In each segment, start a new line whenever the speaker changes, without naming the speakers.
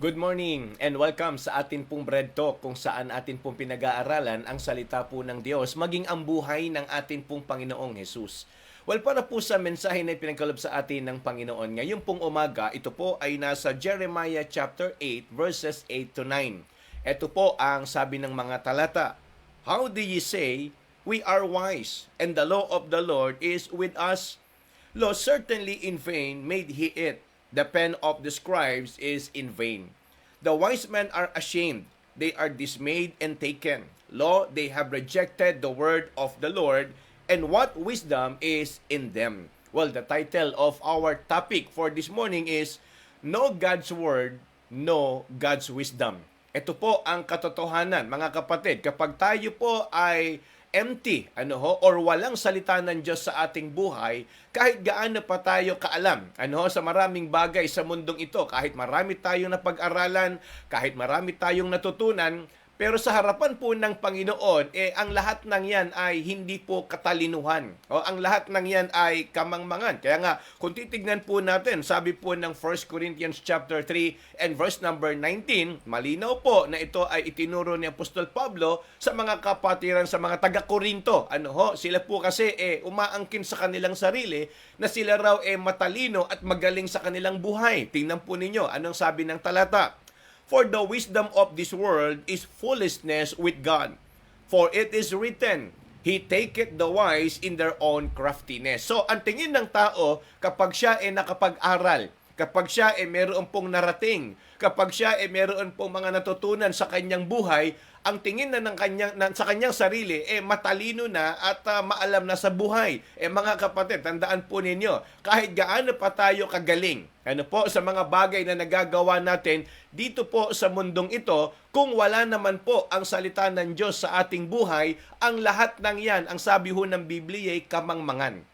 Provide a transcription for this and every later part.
Good morning and welcome sa atin pong Bread Talk kung saan atin pong pinag-aaralan ang salita po ng Diyos maging ang buhay ng atin pong Panginoong Jesus. Well, para po sa mensahe na pinagkaloob sa atin ng Panginoon ngayong pong umaga, ito po ay nasa Jeremiah chapter 8 verses 8 to 9. Ito po ang sabi ng mga talata. How do ye say, we are wise, and the law of the Lord is with us? Lo, certainly in vain made he it. The pen of the scribes is in vain. The wise men are ashamed. They are dismayed and taken. Lo, they have rejected the word of the Lord, and what wisdom is in them? Well, the title of our topic for this morning is Know God's Word, Know God's Wisdom. Ito po ang katotohanan, mga kapatid. Kapag tayo po ay empty, or walang salita ng Diyos sa ating buhay, kahit gaano pa tayo kaalam, sa maraming bagay sa mundong ito, kahit marami tayong napag-aralan, kahit marami tayong natutunan, pero sa harapan po ng Panginoon, ang lahat ng yan ay hindi po katalinuhan. Ang lahat ng yan ay kamangmangan. Kaya nga, kung titignan po natin, sabi po ng 1 Corinthians chapter 3 and verse number 19, malinaw po na ito ay itinuro ni Apostol Pablo sa mga kapatiran sa mga taga-Korinto. Sila po kasi umaangkin sa kanilang sarili na sila raw matalino at magaling sa kanilang buhay. Tingnan po ninyo, anong sabi ng talata? For the wisdom of this world is foolishness with God. For it is written, He taketh the wise in their own craftiness. So, ang tingin ng tao, kapag siya nakapag-aral, kapag siya meron pong narating, kapag siya meron pong mga natutunan sa kanyang buhay, ang tingin na sa kanyang sarili, matalino na at maalam na sa buhay. Mga kapatid, tandaan po ninyo, kahit gaano pa tayo kagaling, sa mga bagay na nagagawa natin dito po sa mundong ito, kung wala naman po ang salita ng Diyos sa ating buhay, ang lahat ng yan, ang sabi ho ng Biblia ay kamangmangan.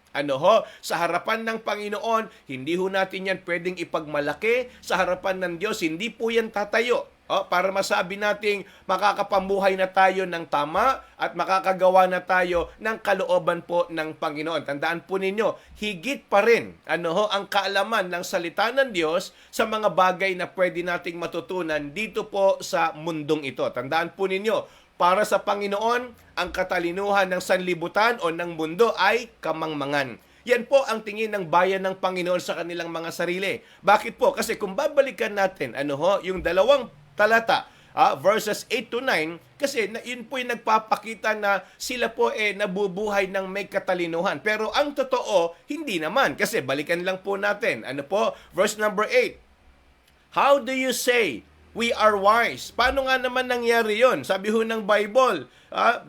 Sa harapan ng Panginoon, hindi ho natin yan pwedeng ipagmalaki. Sa harapan ng Diyos, hindi po yan tatayo. Para masabi nating makakapambuhay na tayo ng tama at makakagawa na tayo ng kalooban po ng Panginoon. Tandaan po ninyo, higit pa rin ang kaalaman ng salita ng Diyos sa mga bagay na pwede nating matutunan dito po sa mundong ito. Tandaan po ninyo, para sa Panginoon, ang katalinuhan ng sanlibutan o ng mundo ay kamangmangan. Yan po ang tingin ng bayan ng Panginoon sa kanilang mga sarili. Bakit po? Kasi kung babalikan natin, yung dalawang talata, verses 8 to 9, kasi yun po yung nagpapakita na sila po nabubuhay ng may katalinuhan. Pero ang totoo, hindi naman. Kasi balikan lang po natin. Verse number 8. How do you say, we are wise? Paano nga naman nangyari yon? Sabi ho ng Bible,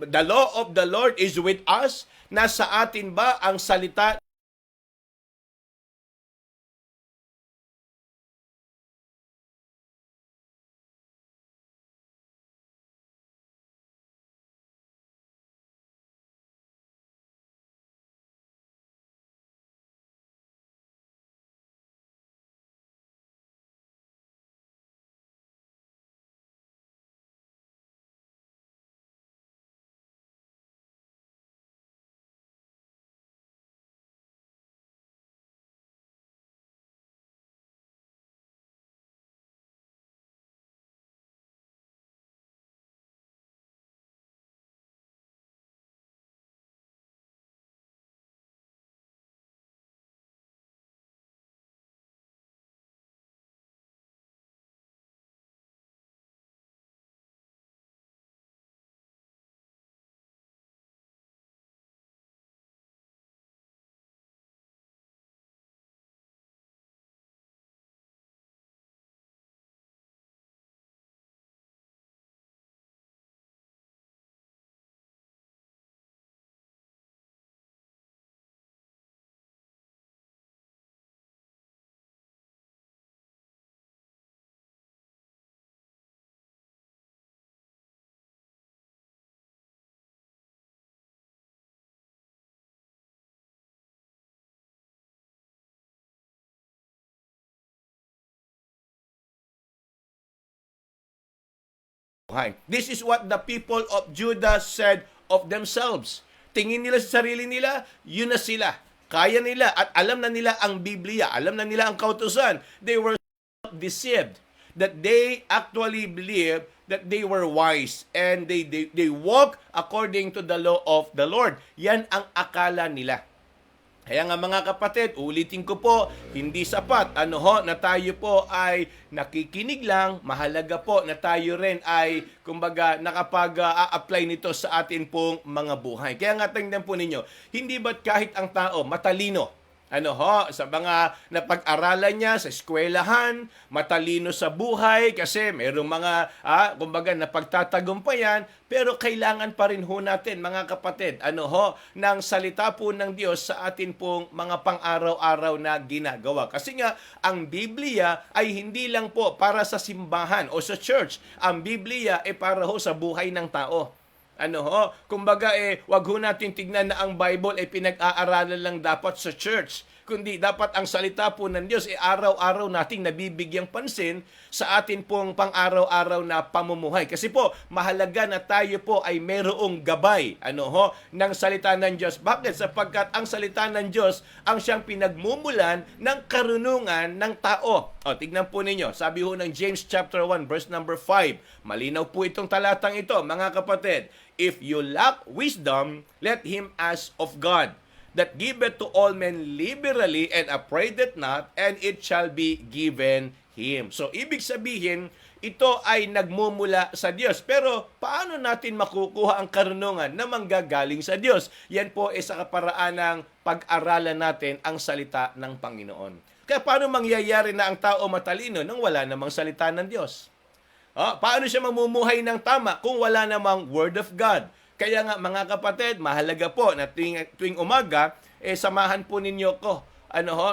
the law of the Lord is with us. Nasa atin ba ang salita buhay? This is what the people of Judah said of themselves. Tingin nila sa sarili nila, yun na sila. Kaya nila at alam na nila ang Biblia, alam na nila ang kautusan. They were deceived. that they actually believe that they were wise and they walk according to the law of the Lord. Yan ang akala nila. Kaya nga mga kapatid, ulitin ko po, hindi sapat na tayo po ay nakikinig lang, mahalaga po na tayo rin ay kumbaga nakapag-a-apply nito sa atin pong mga buhay. Kaya nga tingnan po ninyo, hindi ba't kahit ang tao matalino, sa mga napag-aralan niya sa eskwelahan, matalino sa buhay kasi mayroong mga kumbaga napagtatagumpayan, pero kailangan pa rin ho natin mga kapatid ng salita po ng Diyos sa atin pong mga pang-araw-araw na ginagawa. Kasi nga ang Biblia ay hindi lang po para sa simbahan o sa church. Ang Biblia ay para ho sa buhay ng tao. Kumbaga wag ho natin tignan na ang Bible ay pinag-aaralan lang dapat sa church. Kundi dapat ang salita po ng Diyos araw-araw nating nabibigyang pansin sa atin pong pang-araw-araw na pamumuhay. Kasi po, mahalaga na tayo po ay mayroong gabay ng salita ng Diyos. Bakit? Sapagkat ang salita ng Diyos ang siyang pinagmumulan ng karunungan ng tao. Tignan po ninyo, sabi ho ng James chapter 1 verse number 5. Malinaw po itong talatang ito, mga kapatid. If you lack wisdom, let him ask of God, that giveth to all men liberally and upbraideth not, and it shall be given him. So, ibig sabihin, ito ay nagmumula sa Diyos. Pero, paano natin makukuha ang karunungan na manggagaling sa Diyos? Yan po ay sa kaparaan ng pag-aralan natin ang salita ng Panginoon. Kaya paano mangyayari na ang tao matalino nang wala namang salita ng Diyos? Paano siya mamumuhay ng tama kung wala namang Word of God? Kaya nga mga kapatid, mahalaga po na tuwing umaga, samahan po ninyo ko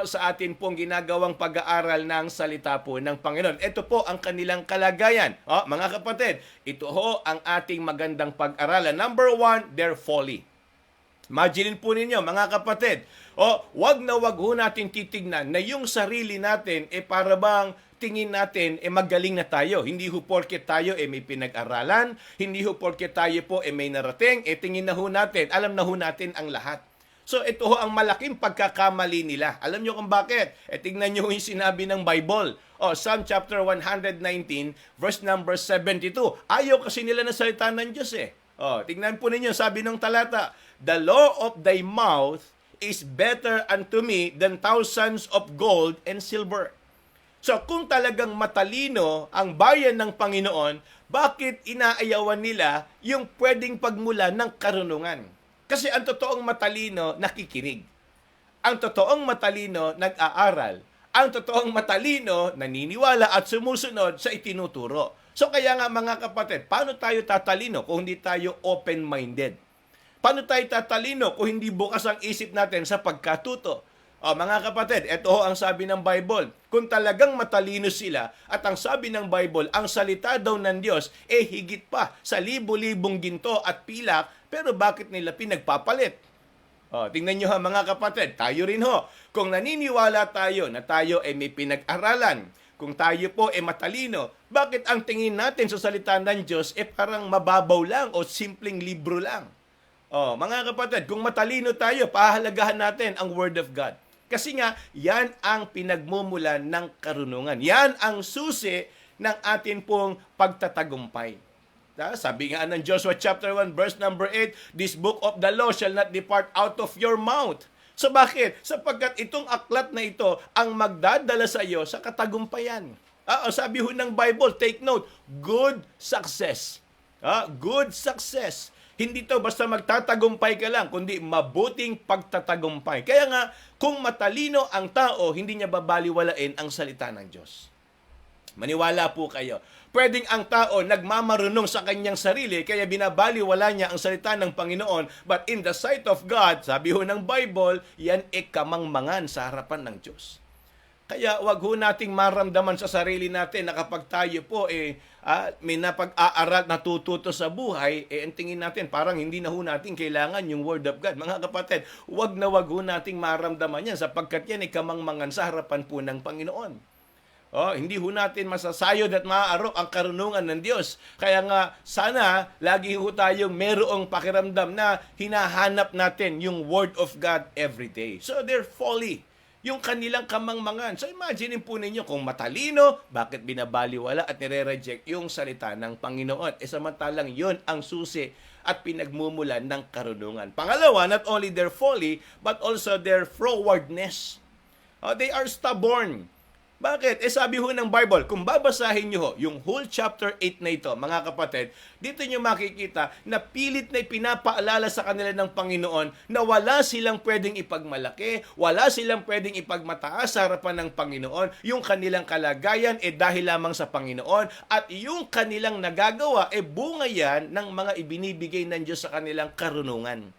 sa atin pong ginagawang pag-aaral ng salita po ng Panginoon. Ito po ang kanilang kalagayan. Mga kapatid, ito ho ang ating magandang pag-aralan. Number 1, their folly. Imagine po ninyo, mga kapatid, wag na wag ho natin titignan na yung sarili natin para bang tingin natin magaling na tayo. Hindi ho porket tayo may pinag-aralan, hindi ho porket tayo po may narating, tingin na ho natin, alam na ho natin ang lahat. So ito ho ang malaking pagkakamali nila. Alam nyo kung bakit? Tingnan nyo yung sinabi ng Bible. Psalm chapter 119, verse number 72. Ayaw kasi nila na salita ng Diyos tingnan po ninyo, sabi ng talata, the law of thy mouth is better unto me than thousands of gold and silver. So kung talagang matalino ang bayan ng Panginoon, bakit inaayawan nila yung pwedeng pagmula ng karunungan? Kasi ang totoong matalino, nakikinig. Ang totoong matalino, nag-aaral. Ang totoong matalino, naniniwala at sumusunod sa itinuturo. So kaya nga mga kapatid, paano tayo tatalino kung hindi tayo open-minded? Paano tayo tatalino kung hindi bukas ang isip natin sa pagkatuto? Mga kapatid, ito ho ang sabi ng Bible. Kung talagang matalino sila at ang sabi ng Bible, ang salita daw ng Diyos higit pa sa libo-libong ginto at pilak, pero bakit nila pinagpapalit? Tingnan nyo mga kapatid, tayo rin ho. Kung naniniwala tayo na tayo may pinag-aralan, kung tayo po matalino, bakit ang tingin natin sa salita ng Diyos parang mababaw lang o simpleng libro lang? Mga kapatid, kung matalino tayo, pahalagahan natin ang Word of God. Kasi nga, yan ang pinagmumulan ng karunungan. Yan ang susi ng atin pong pagtatagumpay. Sabi nga ng Joshua chapter 1 verse number 8, this book of the law shall not depart out of your mouth. So bakit? Sapagkat itong aklat na ito ang magdadala sa iyo sa katagumpayan. Sabi ho ng Bible, take note, good success. Good success. Hindi to basta magtatagumpay ka lang, kundi mabuting pagtatagumpay. Kaya nga, kung matalino ang tao, hindi niya babaliwalain ang salita ng Diyos. Maniwala po kayo. Pwedeng ang tao nagmamarunong sa kanyang sarili, kaya binabaliwala niya ang salita ng Panginoon. But in the sight of God, sabi ho ng Bible, yan kamangmangan sa harapan ng Diyos. Kaya wag ho nating maramdaman sa sarili natin na kapag tayo po may napag-aaral, natututo sa buhay, ang tingin natin parang hindi na ho natin kailangan yung Word of God. Mga kapatid, wag na wag ho nating maramdaman yan sapagkat yan kamangmangan sa harapan po ng Panginoon. Hindi ho natin masasayod at maaarok ang karunungan ng Diyos. Kaya nga, sana lagi ho tayong merong pakiramdam na hinahanap natin yung Word of God every day. So, they're folly. yung kanilang kamangmangan. So imagine po ninyo kung matalino, bakit binabaliwala at nire-reject yung salita ng Panginoon? Samantalang yun ang susi at pinagmumulan ng karunungan. Pangalawa, not only their folly, but also their frowardness. They are stubborn. Bakit? Sabi ho ng Bible, kung babasahin nyo ho, yung whole chapter 8 na ito, mga kapatid, dito nyo makikita na pilit na ipinapaalala sa kanila ng Panginoon na wala silang pwedeng ipagmalaki, wala silang pwedeng ipagmataas sa harapan ng Panginoon. Yung kanilang kalagayan dahil lamang sa Panginoon at yung kanilang nagagawa bunga yan ng mga ibinibigay ng Diyos sa kanilang karunungan.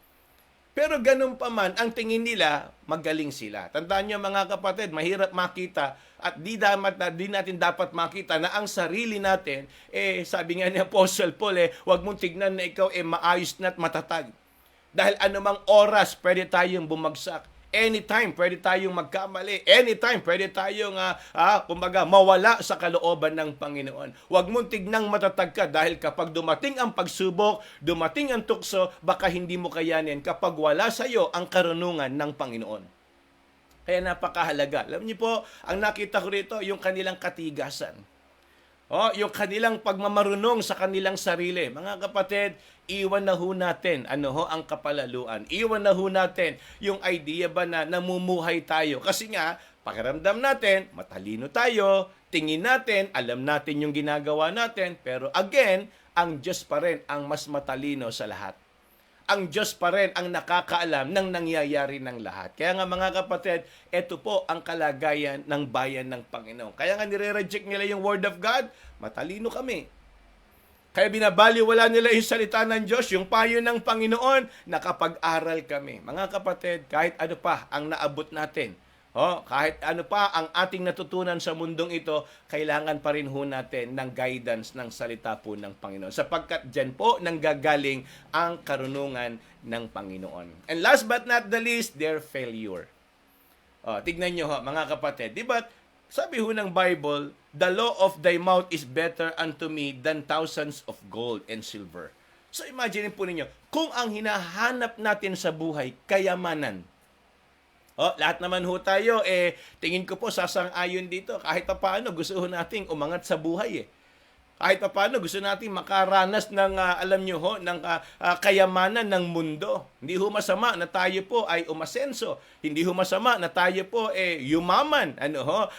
Pero ganun pa man, ang tingin nila, magaling sila. Tandaan nyo mga kapatid, mahirap makita at di natin dapat makita na ang sarili natin, sabi nga ni Apostle Paul, huwag mong tignan na ikaw maayos na at matatag. Dahil anumang oras, pwede tayong bumagsak. Anytime, pwede tayong magkamali. Anytime, pwede tayong kumbaga, mawala sa kalooban ng Panginoon. Huwag mong tignang matatag ka dahil kapag dumating ang pagsubok, dumating ang tukso, baka hindi mo kayanin kapag wala sa iyo ang karunungan ng Panginoon. Kaya napakahalaga. Alam niyo po, ang nakita ko rito, yung kanilang katigasan. Yung kanilang pagmamarunong sa kanilang sarili. Mga kapatid, iwan na ho natin ang kapalaluan. Iwan na ho natin yung idea ba na namumuhay tayo. Kasi nga, pakiramdam natin, matalino tayo, tingin natin, alam natin yung ginagawa natin, pero again, ang Diyos pa rin ang mas matalino sa lahat. Ang Diyos pa rin ang nakakaalam ng nangyayari ng lahat. Kaya nga mga kapatid, ito po ang kalagayan ng bayan ng Panginoon. Kaya nga nire-reject nila yung Word of God, matalino kami. Kaya binabaliwala nila yung salita ng Diyos, yung payo ng Panginoon, nakapag-aral kami. Mga kapatid, kahit ano pa ang naabot natin, kahit ano pa ang ating natutunan sa mundong ito, kailangan pa rin ho natin ng guidance ng salita po ng Panginoon. Sapagkat dyan po nanggagaling ang karunungan ng Panginoon. And last but not the least, their failure. Tignan nyo mga kapatid. Diba, sabi ho ng Bible, the law of thy mouth is better unto me than thousands of gold and silver. So imagine po ninyo, kung ang hinahanap natin sa buhay, kayamanan, lahat naman ho tayo, tingin ko po sasang-ayon dito. Kahit pa paano, gusto ho nating umangat sa buhay. Kahit pa paano, gusto nating makaranas ng, alam nyo ho, ng kayamanan ng mundo. Hindi ho masama na tayo po ay umasenso. Hindi ho masama na tayo po yumaman.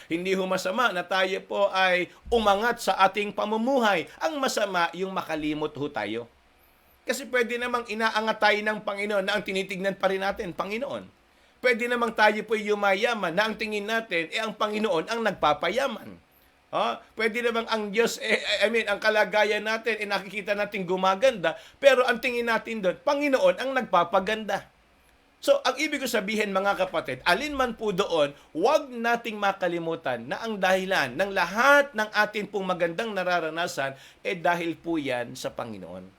Hindi ho masama na tayo po ay umangat sa ating pamumuhay. Ang masama, yung makalimot ho tayo. Kasi pwede namang inaangat tayo ng Panginoon na ang tinitignan pa rin natin, Panginoon. Pwede namang tayo po yumayaman na ang tingin natin, ang Panginoon ang nagpapayaman. Pwede namang ang Diyos, ang kalagayan natin, nakikita natin gumaganda, pero ang tingin natin doon, Panginoon ang nagpapaganda. So, ang ibig ko sabihin mga kapatid, alin man po doon, huwag nating makalimutan na ang dahilan ng lahat ng atin pong magandang nararanasan, dahil po yan sa Panginoon.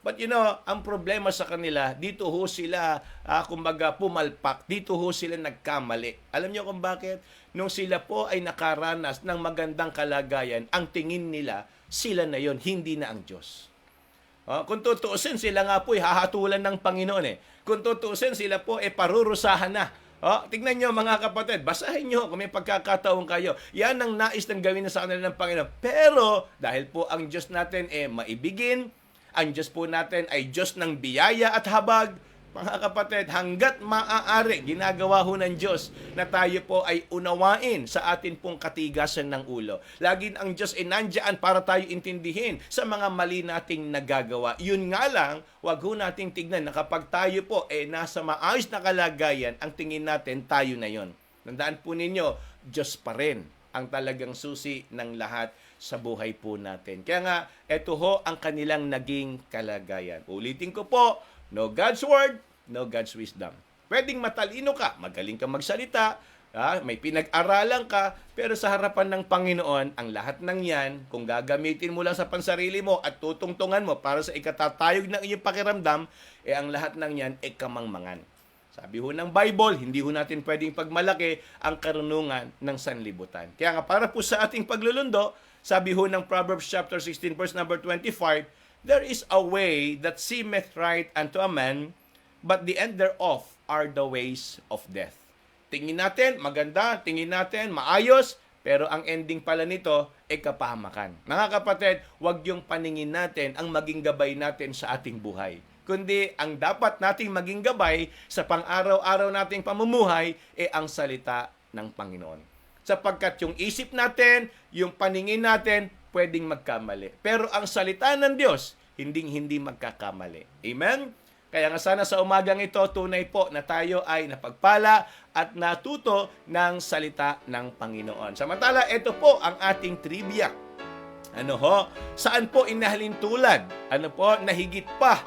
But ang problema sa kanila, dito ho sila, kumbaga pumalpak, dito ho sila nagkamali. Alam niyo kung bakit? Nung sila po ay nakaranas ng magandang kalagayan, ang tingin nila, sila na yon, hindi na ang Diyos. Kung tutuusin, sila nga po hahatulan ng Panginoon. Kung tutuusin, sila po parurusahan na. Tignan nyo mga kapatid, basahin nyo kung may pagkakataon kayo. Yan ang nais ng gawin na sa kanila ng Panginoon. Pero, dahil po ang Diyos natin maibigin, ang Diyos po natin ay Diyos ng biyaya at habag. Mga kapatid, hanggat maaari, ginagawa ho ng Diyos na tayo po ay unawain sa atin pong katigasan ng ulo. Laging ang Diyos nandyan para tayo intindihin sa mga mali nating nagagawa. Yun nga lang, wag ho nating tignan na kapag tayo po nasa maayos na kalagayan, ang tingin natin tayo na yon. Tandaan po ninyo, Diyos pa rin ang talagang susi ng lahat sa buhay po natin. Kaya nga, eto ho ang kanilang naging kalagayan. Ulitin ko po, no God's Word, no God's wisdom. Pwedeng matalino ka, magaling ka magsalita, may pinag-aralan ka, pero sa harapan ng Panginoon, ang lahat ng yan, kung gagamitin mo lang sa pansarili mo at tutungtungan mo para sa ikatatayog ng iyong pakiramdam, ang lahat ng yan kamangmangan. Sabi ho ng Bible, hindi ho natin pwedeng pagmalaki ang karunungan ng sanlibutan. Kaya nga para po sa ating paglulundo, sabi ho ng Proverbs chapter 16 verse number 25, there is a way that seemeth right unto a man, but the end thereof are the ways of death. tingin natin maganda, tingin natin maayos, pero ang ending pala nito ay kapahamakan. Mga kapatid, huwag yung paningin natin ang maging gabay natin sa ating buhay. Kundi ang dapat nating maging gabay sa pang-araw-araw nating pamumuhay ay ang salita ng Panginoon. Sapagkat yung isip natin, yung paningin natin, pwedeng magkamali. Pero ang salita ng Diyos, hindi magkakamali. Amen? Kaya nga sana sa umagang ito, tunay po na tayo ay napagpala at natuto ng salita ng Panginoon. Samantala, ito po ang ating trivia. Saan po inahalin tulad? Nahigit pa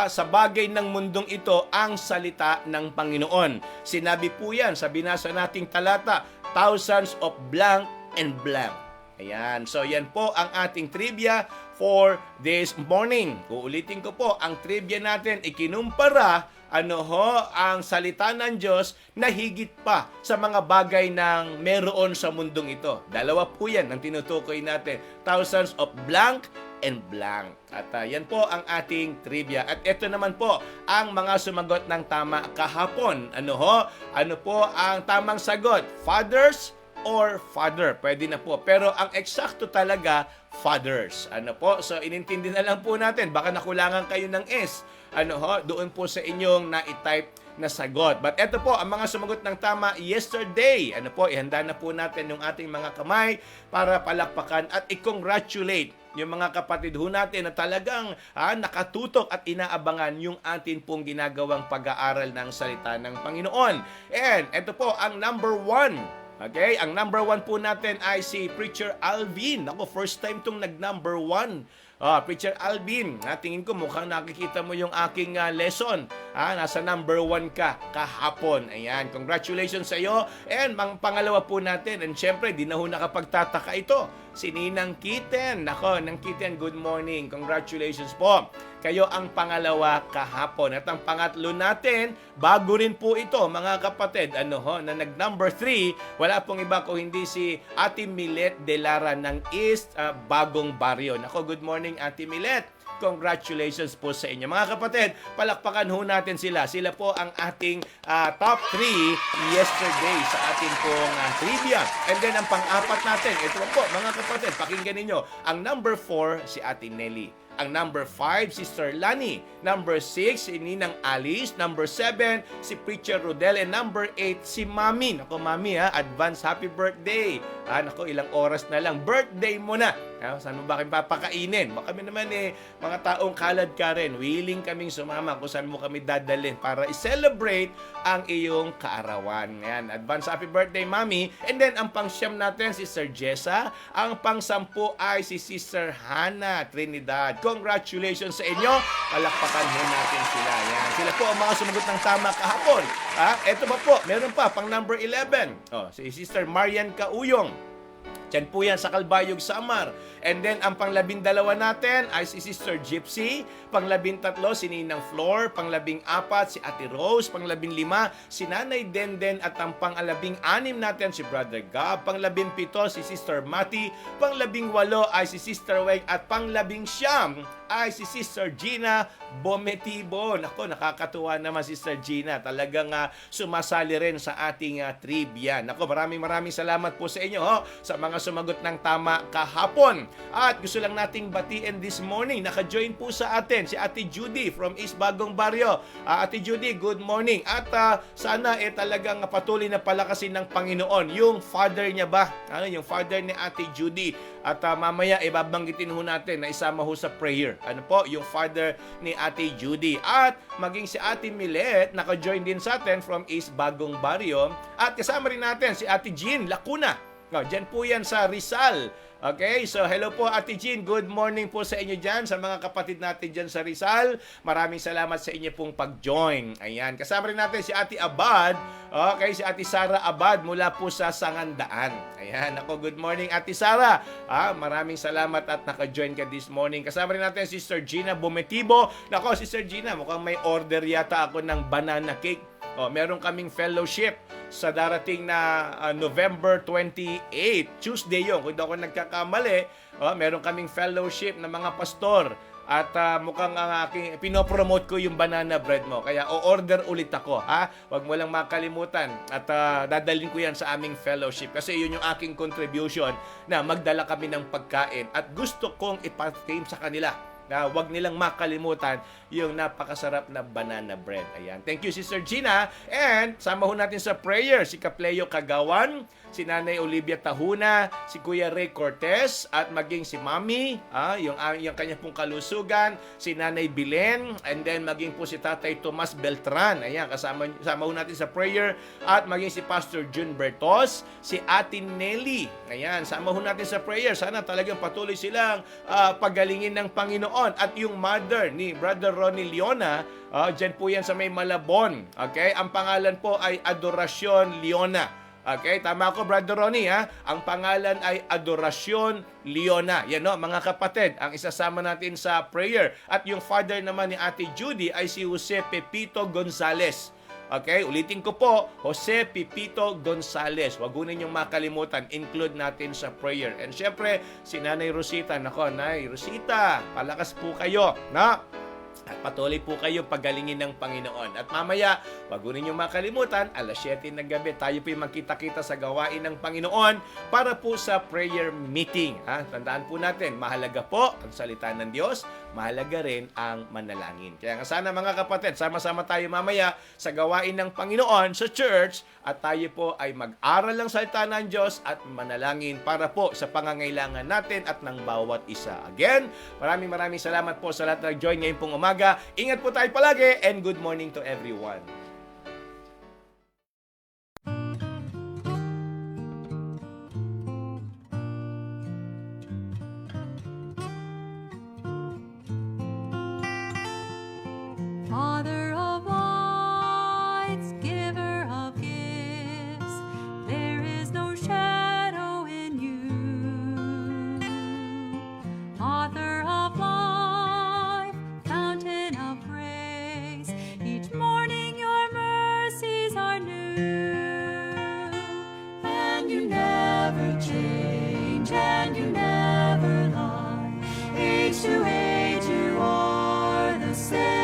sa bagay ng mundong ito ang salita ng Panginoon. Sinabi po yan sa binasa nating talata, thousands of blank and blank. Ayan. So, yan po ang ating trivia for this morning. Uulitin ko po, ang trivia natin, ikinumpara, ang salita ng Diyos na higit pa sa mga bagay ng meron sa mundong ito. Dalawa po yan ang tinutukoy natin. Thousands of blank and blank. At yan po ang ating trivia. At ito naman po ang mga sumagot ng tama kahapon. Ano po ang tamang sagot? Fathers or father. Pwede na po. Pero ang eksakto talaga, fathers. So inintindi na lang po natin. Baka nakulangan kayo ng S. Doon po sa inyong na-type na sagot. But ito po, ang mga sumagot ng tama yesterday. Ihanda na po natin yung ating mga kamay para palakpakan at i-congratulate yung mga kapatid ho natin na talagang nakatutok at inaabangan yung atin pong ginagawang pag-aaral ng salita ng Panginoon. And ito po ang number 1. Okay, ang number 1 po natin ay si Preacher Alvin. First time tong nag-number 1. Preacher Alvin, tingin ko mukhang nakikita mo yung aking lesson. Nasa number 1 ka kahapon. Ayan, congratulations sa iyo. And pangalawa po natin, and syempre, di na ho nakapagtataka ito. Si Ninang Kiten. Nang Kiten, good morning. Congratulations po. Kayo ang pangalawa kahapon. At ang pangatlo natin, bago rin po ito, mga kapatid, na nag-number 3, wala pong iba kung hindi si Ate Milet de Lara ng East Bagong Barrio. Good morning, Ate Milet. Congratulations po sa inyo. Mga kapatid, palakpakan ho natin sila. Sila po ang ating top 3 yesterday sa ating pong trivia. And then ang pang-apat natin, ito po mga kapatid, pakinggan ninyo. Ang number 4, si Ate Nelly. Ang number 5, Sister Lani. Number 6, si Ninang Alice. Number 7, si Preacher Rodel. And number 8, si Mami. Mami advance happy birthday. Ilang oras na lang. Birthday mo na. Saan mo ba kami papakainin? Kami naman mga taong kalad ka rin. Willing kaming sumama kung saan mo kami dadalhin para i-celebrate ang iyong kaarawan. Ayan, advance happy birthday, Mami. And then, ang pang-siyam natin, si Sister Jessa. Ang pang-sampu ay si Sister Hannah Trinidad. Congratulations sa inyo. Palakpakan mo natin sila. Ayan. Sila po ang mga sumagot ng tama kahapon. Ito ba po? Meron pa, pang number 11. Si Sister Marian Kauyong. Diyan po yan sa Calbayog, Samar. And then, ang pang-12 natin ay si Sister Gypsy. Pang-13, si Ninang Flor. Pang-14, si Ate Rose. Pang-15, si Nanay Denden. At ang pang-16 natin, si Brother Gab. Pang-17, si Sister Mati. Pang-18 ay si Sister Weng. At pang-19 ay si Sister Gina Bometibo. Nakakatuwa naman Sister Gina. Talagang sumasali rin sa ating trivia. Maraming salamat po sa inyo sa mga sumagot ng tama kahapon. At gusto lang nating batiin this morning. Naka-join po sa atin si Ate Judy from East Bagong Barrio. Ate Judy, good morning. At sana talagang patuloy na palakasin ng Panginoon. Yung father niya ba? Yung father ni Ate Judy. At mamaya babanggitin ho natin na isama ho sa prayer. Yung father ni Ate Judy. At maging si Ate Milet, naka-join din sa atin from East Bagong Barrio. At kasama rin natin si Ate Jean Lacuna. Diyan po yan sa Rizal. Okay, so hello po Ate Jean. Good morning po sa inyo dyan, sa mga kapatid natin dyan sa Rizal. Maraming salamat sa inyo pong pag-join. Ayan, kasama rin natin si Ate Abad. Okay, si Ate Sara Abad mula po sa Sangandaan. Ayan, good morning Ate Sara. Maraming salamat at naka-join ka this morning. Kasama rin natin si Sister Gina Bometibo. Sister Gina, mukhang may order yata ako ng banana cake. Meron kaming fellowship sa darating na November 28, Tuesday yun. Kung ako nagkakamali, meron kaming fellowship ng mga pastor At mukhang ang aking pinopromote ko yung banana bread mo. Kaya o-order ulit ako, ha? Huwag mo lang makalimutan. At dadalhin ko yan sa aming fellowship. Kasi yun yung aking contribution na magdala kami ng pagkain. At gusto kong ipa-claim sa kanila na wag nilang makalimutan yung napakasarap na banana bread. Ayan. Thank you, Sister Gina. And sama ho natin sa prayer si Kapleo Kagawan, si Nanay Olivia Tahuna, si Kuya Ray Cortez, at maging si Mami, yung kanya pong kalusugan, si Nanay Bilen, and then maging po si Tatay Tomas Beltran. Ayan, kasama ho natin sa prayer. At maging si Pastor June Bertos, si Ate Nelly. Ayan, sama ho natin sa prayer. Sana talagang patuloy silang pagalingin ng Panginoon. At yung mother ni Brother Ronnie Leona, dyan po yan sa may Malabon. Okay? Ang pangalan po ay Adoracion Leona. Okay? Tama ako, Brother Ronnie, ha? Ang pangalan ay Adoracion Leona. Yan, no? Mga kapatid, ang isasama natin sa prayer. At yung father naman ni Ate Judy ay si Jose Pepito Gonzales. Okay, ulitin ko po, Jose Pepito Gonzales. Huwag ho ninyong makalimutan, include natin sa prayer. And syempre, si Nanay Rosita. Nako, Nay Rosita, palakas po kayo, na? At patuloy po kayo pagalingin ng Panginoon. At mamaya, wag ho ninyong makalimutan, alas 7 ng gabi, tayo po magkita-kita sa gawain ng Panginoon para po sa prayer meeting. Tandaan po natin, mahalaga po ang salita ng Diyos, mahalaga rin ang manalangin. Kaya nga sana mga kapatid, sama-sama tayo mamaya sa gawain ng Panginoon sa church at tayo po ay mag-aral ng salita ng Diyos at manalangin para po sa pangangailangan natin at ng bawat isa. Again, maraming salamat po sa lahat na nag-join ngayon pong umaga. Ingat po tayo palagi and good morning to everyone.
Father of lights, giver of gifts, there is no shadow in you. Author of life, fountain of grace, each morning your mercies are new. And you never change, and you never lie. Age to age you are the same.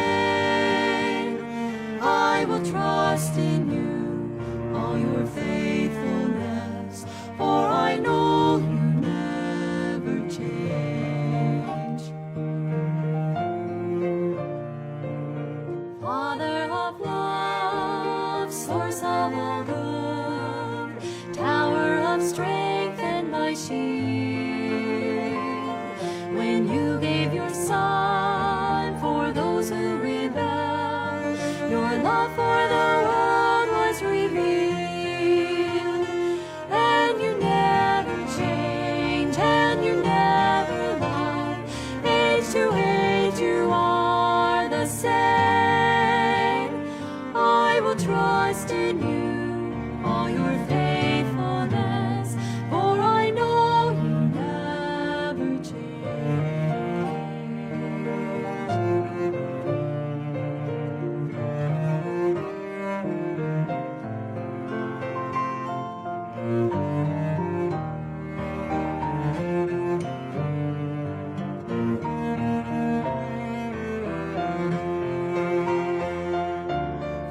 I will trust in you, all your faithfulness, for I know you never change. Father of love, source of all good, tower of strength and my shield. When you gave your son for those who rebel, your love for the world was revealed. And you never change, and you never lie. Age to age you are the same. I will trust in you, all your faithfulness, for I know you never change.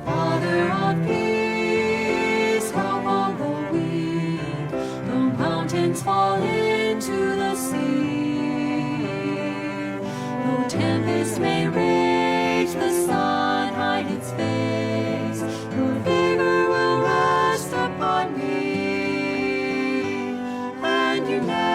Father of peace, hope of the weak, though mountains fall into the sea, though tempests may rage, the sun hide its face, your favor will rest upon me, and you never